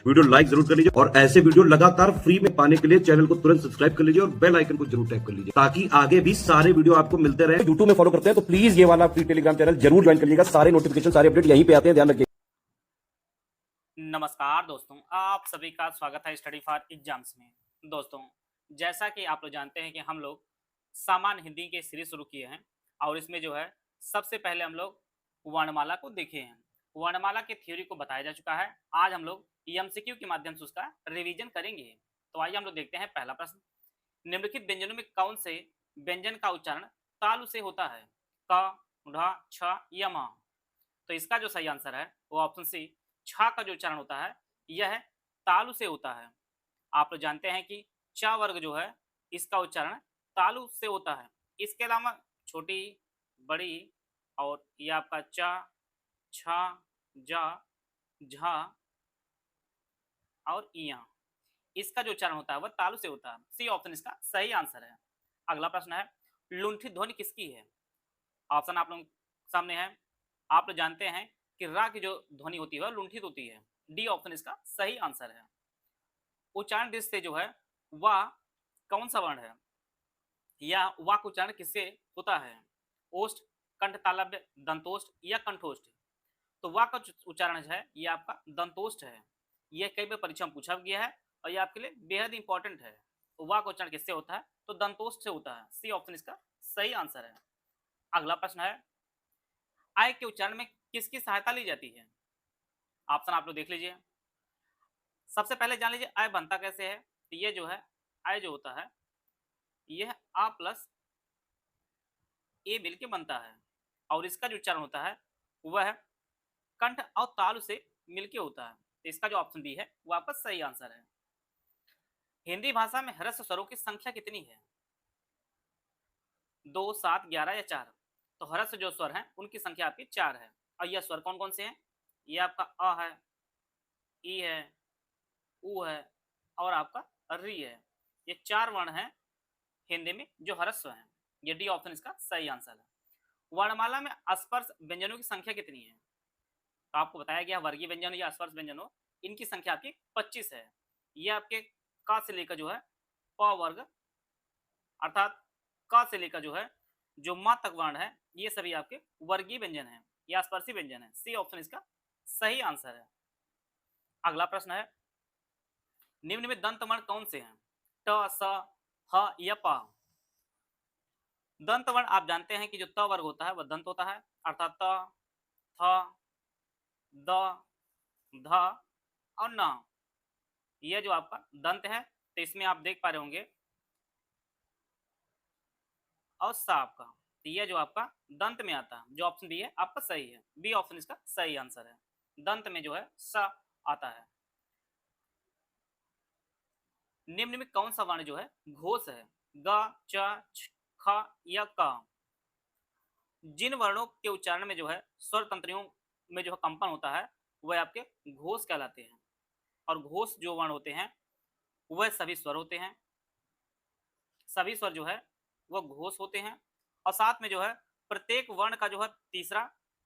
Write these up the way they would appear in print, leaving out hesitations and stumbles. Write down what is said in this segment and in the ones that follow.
Video like जरूर कर लीजिए और ऐसे वीडियो लगातार फ्री में पाने के लिए चैनल को तुरंत सब्सक्राइब कर लीजिए और बेल आइकन को जरूर टैप कर लीजिए ताकि आगे भी सारे वीडियो आपको मिलते रहे। यूट्यूब में फॉलो करते हैं तो प्लीज ये वाला फ्री टेलीग्राम चैनल जरूर ज्वाइन कर लीजिएगा। सारे नोटिफिकेशन सारे अपडेट यहीं पे आते हैं, ध्यान रखिए। नमस्कार दोस्तों, आप सभी का स्वागत है स्टडी फॉर एग्जाम्स में। दोस्तों, जैसा कि आप लोग जानते हैं कि हम लोग सामान्य हिंदी के सीरीज शुरू किए हैं और इसमें जो है सबसे पहले हम लोग वर्णमाला को देखे हैं। वर्णमाला के थ्योरी को बताया जा चुका है। आज हम लोग एमसीक्यू के माध्यम से उसका रिवीजन करेंगे। तो आइए हम लोग देखते हैं पहला प्रश्न। निम्नलिखित व्यंजनों में कौन से व्यंजन का उच्चारण तालु से होता है? क, ढ, छ या म? तो इसका जो सही आंसर है वो ऑप्शन सी छा का जो उच्चारण होता है यह तालु से होता है। आप लोग जानते हैं कि च वर्ग जो है इसका उच्चारण तालु से होता है। इसके अलावा छोटी, बड़ी और ये आपका च, छ, ज, झ और इया, इसका जो उच्चारण होता है वह तालु से होता है। सी ऑप्शन इसका सही आंसर है। अगला प्रश्न है, लुंठी ध्वनि किसकी है? ऑप्शन आप लोग सामने है। आप लोग जानते हैं कि रा की जो ध्वनि होती है वह लुंठित होती है। डी ऑप्शन इसका सही आंसर है। उच्चारण दृष्टि से जो है वह कौन सा वर्ण है या वाक उच्चारण किससे होता है? ओष्ठ, कंठ तालव्य, दंतोष्ठ या कंठोष्ठ? तो वाक का उच्चारण है ये आपका दंतोष्ठ है। यह कई बार परीक्षा में पूछा गया है और यह आपके लिए बेहद इंपॉर्टेंट है। तो वाक उच्चारण किससे होता है? तो दंतोष्ठ से होता है। सी ऑप्शन इसका सही आंसर है। अगला प्रश्न है, आय के उच्चारण में किसकी सहायता ली जाती है? ऑप्शन आप लोग देख लीजिए। सबसे पहले जान लीजिए आय बनता कैसे है। तो ये जो है आय जो होता है यह आ प्लस ए मिल के बनता है और इसका जो उच्चारण होता है वह कंठ और तालु से मिलके होता है। तो इसका जो ऑप्शन बी है वो आपका सही आंसर है। हिंदी भाषा में ह्रस्व स्वरों की संख्या कितनी है? 2, 7, 11 या 4? तो ह्रस्व जो स्वर हैं उनकी संख्या आपकी 4 है। और यह स्वर कौन कौन से हैं? ये आपका अ है, ई है, उ है और आपका री है। ये 4 वर्ण हैं हिंदी में जो ह्रस्व हैं। ये डी ऑप्शन इसका सही आंसर है। वर्णमाला में स्पर्श व्यंजनों की संख्या कितनी है? तो आपको बताया गया वर्गीय व्यंजन या स्पर्श व्यंजनों इनकी संख्या आपकी 25 है। ये आपके क से लेकर जो है प वर्ग अर्थात क से लेकर जो है जो म तक वर्ण है ये सभी आपके वर्गीय व्यंजन है या स्पर्शी व्यंजन है। सी ऑप्शन इसका सही आंसर है। अगला प्रश्न है, निम्न में दंत वर्ण कौन से हैं? ट, स, ह या प? दंत वर्ण आप जानते हैं कि जो त वर्ग होता है वह दंत होता है अर्थात त, थ, द, ध और न। यह जो आपका दंत है तो इसमें आप देख पा रहे होंगे और सा आपका, तो यह जो आपका दंत में आता है। जो ऑप्शन बी है आपका सही है। बी ऑप्शन इसका सही आंसर है। दंत में जो है स आता है। निम्न में कौन सा वर्ण जो है घोष है? ग, च, छ, ख या क? जिन वर्णों के उच्चारण में जो है स्वर तंत्रियों में जो है कंपन होता है वह आपके घोष कहलाते हैं। और घोष जो वर्ण होते हैं वह सभी स्वर होते हैं। सभी स्वर जो है वह घोष होते हैं और साथ में जो है प्रत्येक वर्ण का जो है तीसरा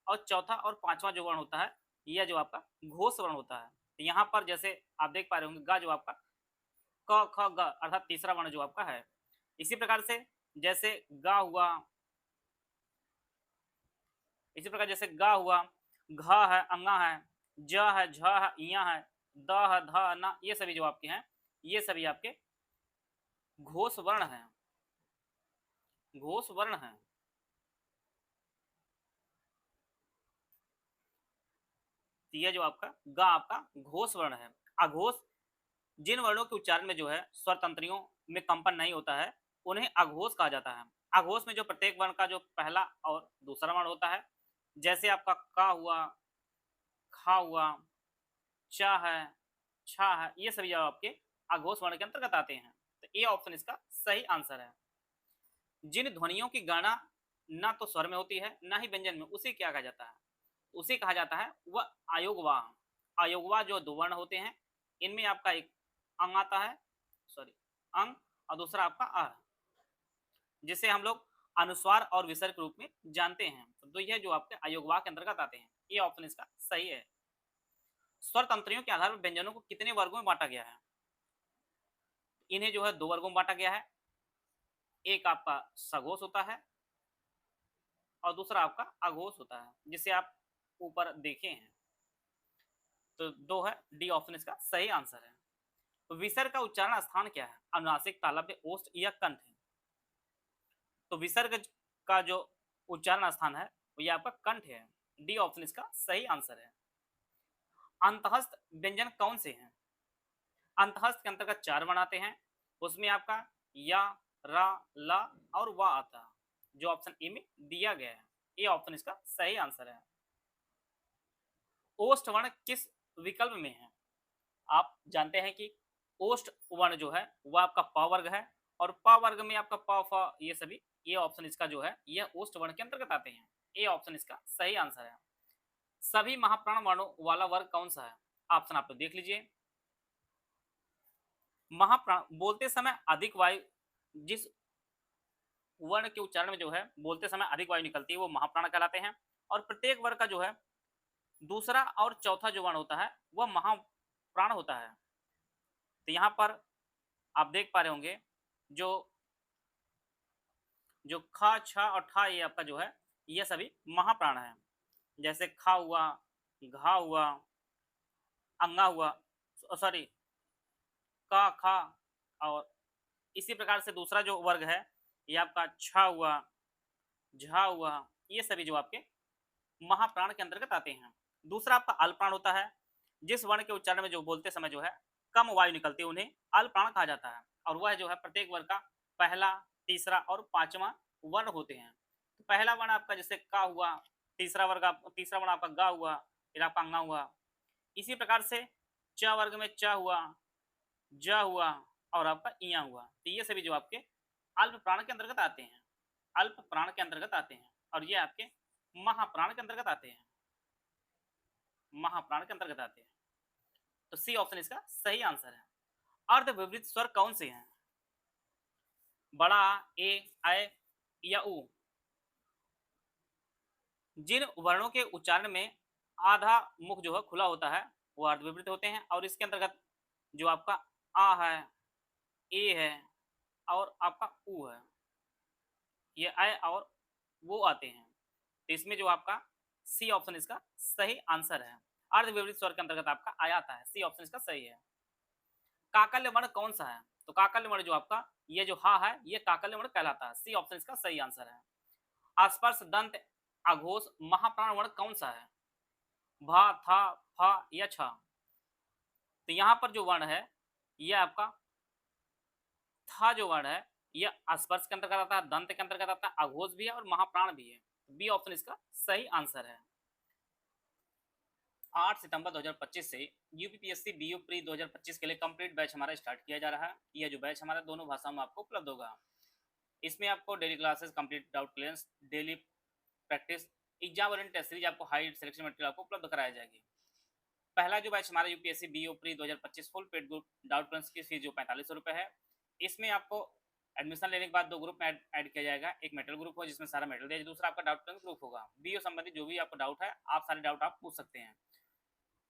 और चौथा और पांचवा जो वर्ण होता है यह जो आपका घोष वर्ण होता है। तो यहाँ पर जैसे आप देख पा रहे होंगे गा जो आपका क ख ग अर्थात तीसरा वर्ण जो आपका है। इसी प्रकार से जैसे गा हुआ, इसी प्रकार जैसे गा हुआ, घ है, अंगा है, ज है, झ है, इया है, द है, ध न, ये सभी जो आपके हैं ये सभी आपके घोष वर्ण हैं। घोष वर्ण हैं। तो यह जो आपका गा आपका घोष वर्ण है। अघोष जिन वर्णों के उच्चारण में जो है स्वर तंत्रियों में कंपन नहीं होता है उन्हें अघोष कहा जाता है। अघोष में जो प्रत्येक वर्ण का जो पहला और दूसरा वर्ण होता है जैसे आपका का हुआ, खा हुआ, चा है, छा है, ये सभी जो आपके अघोष वर्ण के अंतर्गत आते हैं। तो ये ऑप्शन इसका सही आंसर है। जिन ध्वनियों की गणना ना तो स्वर में होती है ना ही व्यंजन में उसे क्या कहा जाता है? उसे कहा जाता है वह अयोगवाह। अयोगवाह जो दो वर्ण होते हैं इनमें आपका एक अंग आता है, सॉरी अंग, और दूसरा आपका अ, जिसे हम लोग अनुस्वार और विसर्ग के रूप में जानते हैं। तो यह जो आपके अयोगवाह के अंतर्गत आते हैं। ये ऑप्शन इसका सही है। स्वर तंत्रियों के आधार पर व्यंजनों को कितने वर्गों में बांटा गया है? इन्हें जो है 2 वर्गों में बांटा गया है। एक आपका सघोष होता है और दूसरा आपका अघोष होता है, जिसे आप ऊपर देखे हैं। तो 2 है, डी ऑप्शन इसका सही आंसर है। तो विसर्ग का उच्चारण स्थान क्या है? अनुनासिक, तालव्य, ओष्ठ या कंठ है? तो विसर्ग का जो उच्चारण स्थान है वो ये आपका कंठ है। डी ऑप्शन इसका सही आंसर है। अंतःस्थ व्यंजन कौन से हैं? अंतःस्थ के अंतर्गत 4 वर्ण आते हैं। उसमें आपका या, रा, ला और वा आता है, जो ऑप्शन ए में दिया गया है। ए ऑप्शन इसका सही आंसर है। ओष्ठ वर्ण किस विकल्प में है? आप जानते हैं कि ओष्ठ वर्ण जो है वह आपका प वर्ग है और प वर्ग में आपका प, फ ये सभी, ये ऑप्शन इसका जो है यह ओष्ठ वर्ण के अंतर्गत आते हैं। ए ऑप्शन इसका सही आंसर है। सभी महाप्राण वर्णों वाला वर्ग कौन सा है? ऑप्शन आप लोग देख लीजिए। महाप्राण बोलते समय अधिक वायु, जिस वर्ण के उच्चारण में जो है बोलते समय अधिक वायु निकलती है वो महाप्राण कहलाते हैं। और प्रत्येक वर्ग का जो है दूसरा और चौथा जो वर्ण होता है वह महाप्राण होता है। तो यहाँ पर आप देख पा रहे होंगे जो जो ख, छ और ठ ये आपका जो है ये सभी महाप्राण है। जैसे खा हुआ, घा हुआ, अंगा हुआ, सॉरी का, खा, और इसी प्रकार से दूसरा जो वर्ग है ये आपका छा हुआ, झा हुआ, ये सभी जो आपके महाप्राण के अंतर्गत आते हैं। दूसरा आपका अल्पप्राण होता है। जिस वर्ण के उच्चारण में जो बोलते समय जो है कम वायु निकलती है उन्हें अल्पप्राण कहा जाता है। और वह जो है प्रत्येक वर्ग का पहला, तीसरा और पांचवा वर्ण होते हैं। तो पहला वर्ण आपका जैसे का हुआ, तीसरा वर्ण आपका गा हुआ, फिर आपका अंगा हुआ। इसी प्रकार से च वर्ग में च हुआ, ज हुआ और आपका इया हुआ। तो ये सभी जो आपके अल्प प्राण के अंतर्गत आते हैं, अल्प प्राण के अंतर्गत आते हैं और ये आपके महाप्राण के अंतर्गत आते हैं, महाप्राण के अंतर्गत आते हैं। तो सी ऑप्शन इसका सही आंसर है। अर्ध विपरीत स्वर कौन से हैं? बड़ा, ए, ऐ या उ? जिन वर्णों के उच्चारण में आधा मुख जो है खुला होता है वो अर्धविपरीत होते हैं। और इसके अंतर्गत जो आपका आ है, ए है और आपका उ है, ये ऐ और वो आते हैं। तो इसमें जो आपका सी ऑप्शन इसका सही आंसर है। अर्धविपरीत स्वर के अंतर्गत आपका आ आता है। सी ऑप्शन इसका सही है। काकल्य वर्ण कौन सा है? तो काकल्य वर्ण जो आपका ये जो हा है ये काकल्य वर्ण कहलाता है। सी ऑप्शन इसका सही आंसर है। स्पर्श दंत अघोष महाप्राण वर्ण कौन सा है? भा, था, फा या छ? तो यहाँ पर जो वर्ण है ये आपका था जो वर्ण है ये स्पर्श के अंतर्गत आता है, दंत के अंतर्गत आता है, अघोष भी है और महाप्राण भी है। बी ऑप्शन इसका सही आंसर है। 8 सितंबर 2025 से यूपीपीएससी बीयू प्री 2025 के लिए कंप्लीट बैच हमारा स्टार्ट किया जा रहा है। यह जो बैच हमारा दोनों भाषाओं में आपको उपलब्ध होगा। इसमें आपको daily classes, complete doubt clearance, daily practice, exam oriented test series, आपको हाई सिलेक्शन मटेरियल आपको उपलब्ध कराया जाएगी। पहला जो बैच हमारा UPSC BO pre 2025 full paid group doubt clearance की फीस जो 4500 रुपये है। इसमें आपको एडमिशन लेने के बाद 2 ग्रुप में ऐड किया जाएगा। एक मेटल ग्रुप हो जिसमें सारा मेटल दिया, दूसरा आपका डाउट क्लियरेंस ग्रुप होगा। बीओ संबंधित जो भी आपको डाउट है आप सारे डाउट आप पूछ सकते हैं।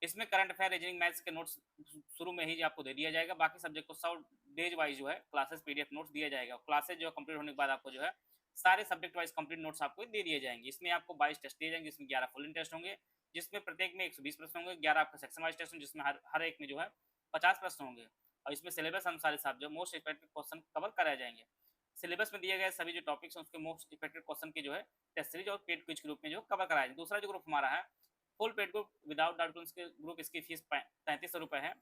इसमें करंट अफेयर, रीजनिंग, मैथ्स के नोट्स शुरू में ही आपको दे दिया जाएगा। बाकी सब्जेक्ट को 100 डेज वाइज जो है क्लासेस पीडीएफ नोट्स दिया जाएगा। क्लासेस जो है कंप्लीट होने के बाद आपको जो है सारे सब्जेक्ट वाइज कंप्लीट नोट्स आपको दे दिए जाएंगे। इसमें आपको 22 टेस्ट दिए जाएंगे, जिसमें 11 फुल टेस्ट होंगे, जिसमें प्रत्येक में 120 प्रश्न होंगे। 11 आपका सेक्शन वाइज टेस्ट होंगे, जिसमें हर एक में जो है 50 प्रश्न होंगे। और इसमें सिलेबस अनुसार हिसाब जो मोस्ट इफेक्टिव क्वेश्चन कवर कराए जाएंगे। सिलेबस में दिए गए सभी जो टॉपिक्स हैं उसके मोस्ट इफेक्टिव क्वेश्चन के जो है टेस्ट सीरीज और पेड क्विज के रूप में जो कवर कराया जाए। दूसरा जो ग्रुप हमारा है full paid group without doubt clearance के ग्रुप, इसकी फीस 3500 रुपये है।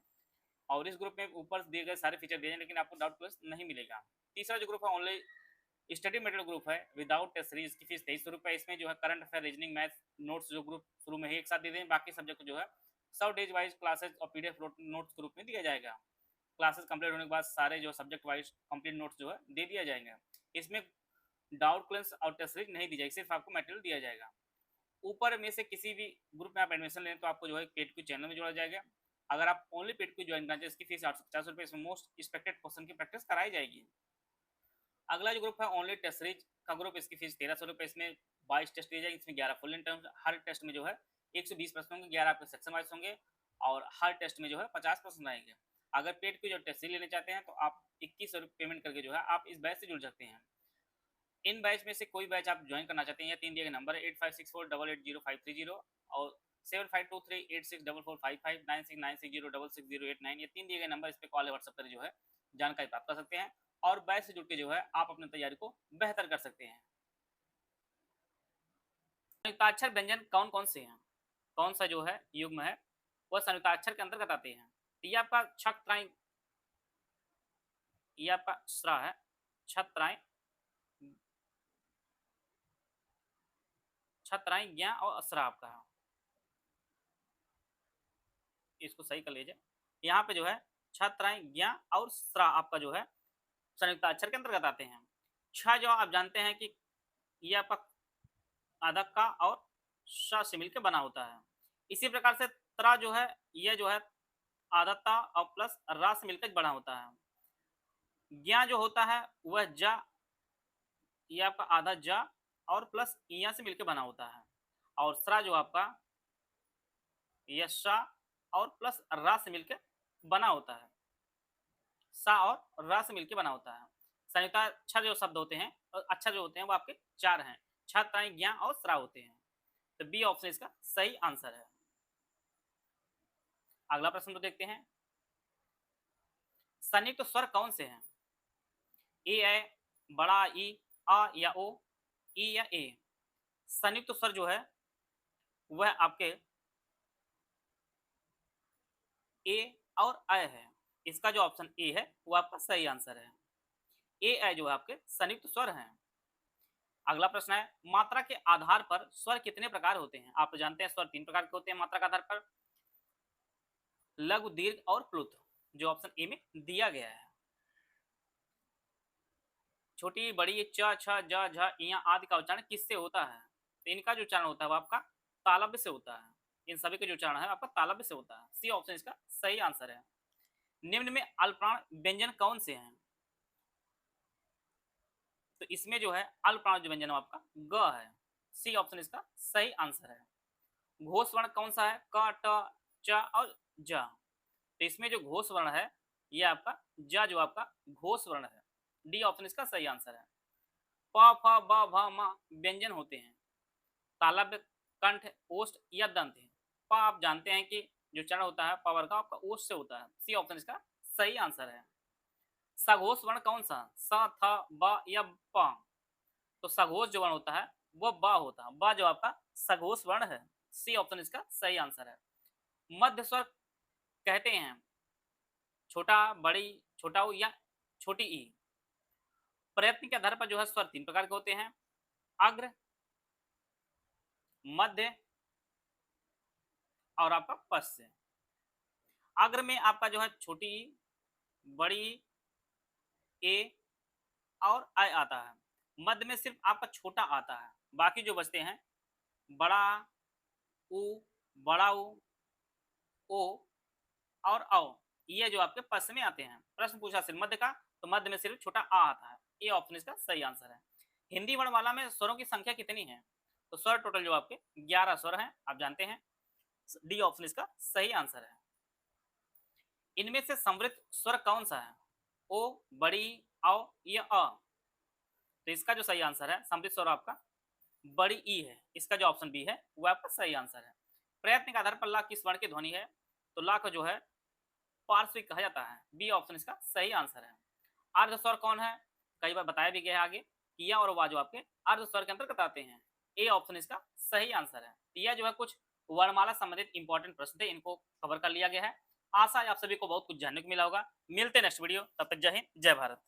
और इस ग्रुप में ऊपर दिए गए सारे फीचर दिए हैं लेकिन आपको डाउट क्लियरेंस नहीं मिलेगा। तीसरा जो ग्रुप है ओनली स्टडी मटेरियल ग्रुप है विदाउट टेस्ट सीरीज, इसकी फीस 2300 रुपये। इसमें जो है current affair, reasoning, maths notes जो ग्रुप शुरू में ही एक साथ दे दें, बाकी सब्जेक्ट जो है 100 डेज वाइज क्लासेस और पीडीएफ नोट्स ग्रुप में दिया जाएगा। क्लासेस कंप्लीट होने के बाद सारे जो सब्जेक्ट वाइज कंप्लीट नोट्स जो है दे दिया जाएगा। इसमें डाउट क्लियरेंस और टेस्ट सीरीज नहीं दी जाएगी, सिर्फ आपको मटेरियल दिया जाएगा। ऊपर में से किसी भी ग्रुप में आप एडमिशन लें तो आपको जो है पेड क्विज चैनल में जोड़ा जाएगा। अगर आप ओनली पेड क्विज ज्वाइन करना चाहिए इसकी फीस 850 रुपये। इसमें मोस्ट एक्सपेक्टेड क्वेश्चन की प्रैक्टिस कराई जाएगी। अगला जो ग्रुप है ओनली टेस्ट सीरीज का ग्रुप, इसकी फीस 1300 रुपये। इसमें 22 टेस्ट दिए जाएंगे, इसमें 11 फुल टर्म्स, हर टेस्ट में जो है 120 प्रश्न होंगे, 11 आपके सेक्शन वाइज होंगे और हर टेस्ट में जो है 50% रहेंगे। अगर पेड की जो टेस्ट लेने चाहते हैं तो आप 21 पेमेंट करके जो है आप इस बैच से जुड़ सकते हैं। इन बैच में से कोई बैच आप ज्वाइन करना चाहते हैं या 3 दिए गए नंबर 8564880530 और 7523864455 9696606608 ये 3 दिए गए नंबर, इस पे कॉल या व्हाट्सएप कर जो है जानकारी प्राप्त कर सकते हैं और बैच से जुड़ के जो है आप अपनी तैयारी को बेहतर कर सकते हैं। संयुक्ताक्षर व्यंजन कौन कौन से हैं, कौन सा जो है युग्म है वह संयुक्ताक्षर के अंतर्गत आते हैं। ये आपका छत्राई, ये आपका स्रा है, छत्राई, छत्राई ज्ञा और असरा आपका है, इसको सही कर लीजिए। यहाँ पे जो है छत्राई ज्ञा और स्रा आपका जो है संयुक्ताक्षर के अंतर्गत आते हैं। छ जो आप जानते हैं कि ये आपका आदक का और श से मिलकर बना होता है। इसी प्रकार से त्रा जो है ये जो है आदत्ता और प्लस रा से मिलकर बना होता है। ज्ञा जो होता है वह जा, ये आपका आधा जा और प्लस इया से मिलकर बना होता है और स्रा जो आपका यशा और प्लस रा से मिलकर बना होता है, सा और रा से मिलकर बना होता है। संयुक्ताक्षर जो शब्द होते हैं और अक्षर जो होते हैं वो आपके 4 हैं, छत्राई ज्ञा और स्रा होते हैं। तो बी ऑप्शन इसका सही आंसर है। अगला प्रश्न तो देखते हैं, संयुक्त स्वर कौन से हैं। ए, बड़ा ई, आ या ओ, ई या ए। संयुक्त स्वर जो है वह आपके ए और अ है, इसका जो ऑप्शन ए है वो आपका सही आंसर है। ए जो है आपके संयुक्त स्वर हैं। अगला प्रश्न है, मात्रा के आधार पर स्वर कितने प्रकार होते हैं। आप तो जानते हैं स्वर 3 प्रकार के होते हैं मात्रा के आधार पर, लघु, दीर्घ और प्लुत, जो ऑप्शन ए में दिया गया है। छोटी, बड़ी, च, छ, ज, झ, इया आदि का उच्चारण किससे होता है। तो इनका जो उच्चारण होता है वो आपका तालव्य से होता है। इन सभी का जो उच्चारण है आपका तालव्य से होता है। सी ऑप्शन इसका सही आंसर है। निम्न में अल्पप्राण व्यंजन कौन से हैं। तो इसमें जो है अल्पप्राण जो व्यंजन आपका ग है। सी ऑप्शन इसका सही आंसर है। घोष वर्ण कौन सा है, क, ट, च और ज। तो इसमें जो घोष वर्ण है ये आपका ज जो आपका घोष वर्ण है। डी ऑप्शन इसका सही आंसर है। प, फ, ब, भ, म व्यंजन होते हैं, तालव्य, कंठ, ओष्ठ या दंत है। प आप जानते हैं कि जो चरण होता है प वर्ग का आपका ओष्ठ से होता है। सी ऑप्शन इसका सही आंसर है। सघोष वर्ण कौन सा, स, थ, ब या प। तो सघोष जो वर्ण होता है वो ब होता है, ब जो आपका सघोष वर्ण है। सी ऑप्शन इसका सही आंसर है। मध्य स्वर कहते हैं छोटा, बड़ी, छोटा ऊ या छोटी ई। प्रयत्न के आधार पर जो है स्वर 3 प्रकार के होते हैं, अग्र, मध्य और आपका पश्च। अग्र में आपका जो है छोटी ई, बड़ी ए और आ आता है। मध्य में सिर्फ आपका छोटा आता है, बाकी जो बचते हैं बड़ा ऊ, बड़ा ऊ, ओ और औ, ये जो आपके पश्च में आते हैं। प्रश्न पूछा सिर्फ मध्य का, तो मध्य में सिर्फ छोटा आ आता है। ये ऑप्शन इसका सही आंसर है। हिंदी वर्णमाला में स्वरों की संख्या कितनी है। तो स्वर टोटल जो आपके 11 स्वर हैं, आप जानते हैं। डी ऑप्शन इसका सही आंसर है। इनमें से समृद्ध स्वर कौन सा है, ओ, बड़ी, औ या अ। तो इसका जो सही आंसर है समृद्ध स्वर आपका बड़ी ई है। इसका जो ऑप्शन बी है वो आपका सही आंसर है। प्रयत्न के आधार पर ला किस वर्ण की ध्वनि है। तो ला को जो है पार्श्विक कहा जाता है। बी ऑप्शन इसका सही आंसर है। अर्ध स्वर कौन है, कई बार बताया भी गया है आगे, किया और वा जो आपके अर्ध स्वर के अंतर्गत आते हैं। ए ऑप्शन इसका सही आंसर है। यह जो है कुछ वर्णमाला संबंधित इंपॉर्टेंट प्रश्न थे, इनको कवर कर लिया गया है। आशा है आप सभी को बहुत कुछ जानने को मिला होगा। मिलते हैं नेक्स्ट वीडियो, तब तक जय हिंद, जय भारत।